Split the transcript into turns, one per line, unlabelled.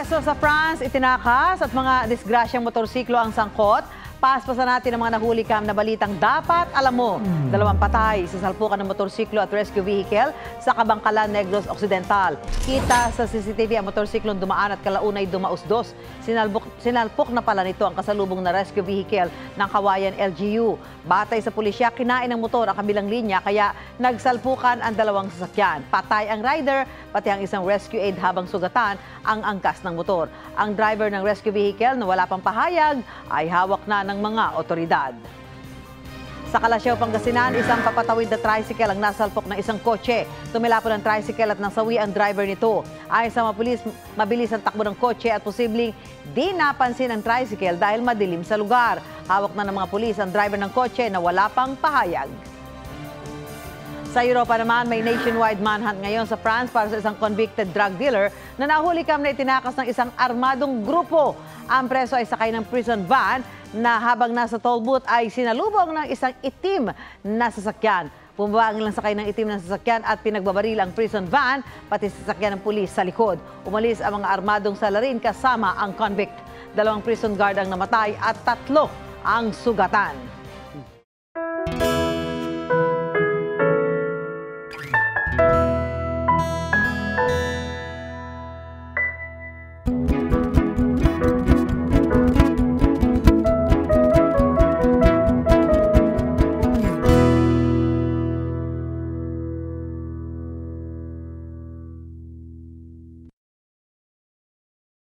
Aresto sa France, itinakas at mga disgrasyang motorsiklo ang sangkot. Paspasan natin ang mga nahuli kam na balitang dapat alam mo. 2 patay sa salpukan ng motorsiklo at rescue vehicle sa Kabangkalan, Negros Occidental. Kita sa CCTV ang motorsiklong dumaan at kalaunay dumausdos. Sinalpok na pala nito ang kasalubong na rescue vehicle ng Kawayan LGU. Batay sa pulisya, kinain ng motor ang kabilang linya kaya nagsalpukan ang dalawang sasakyan. Patay ang rider, pati ang isang rescue aid habang sugatan ang angkas ng motor. Ang driver ng rescue vehicle na wala pang pahayag ay hawak na ng mga otoridad. Sa Calasiao, Pangasinan, isang papatawid na tricycle ang nasalpok ng isang kotse. Tumilapon ang tricycle at nasawi ang driver nito. Ayon sa mga pulis, mabilis ang takbo ng kotse at posibleng di napansin ang tricycle dahil madilim sa lugar. Hawak na ng mga pulis ang driver ng kotse na wala pang pahayag. Sa Europa naman, may nationwide manhunt ngayon sa France para sa isang convicted drug dealer na nahuli kam na itinakas ng isang armadong grupo. Ang preso ay sakay ng prison van na habang nasa toll booth ay sinalubong ng isang itim na sasakyan. Bumaba ang ilang sakay ng itim na sasakyan at pinagbabaril ang prison van, pati sasakyan ng pulis sa likod. Umalis ang mga armadong salarin kasama ang convict. 2 prison guard ang namatay at 3 ang sugatan.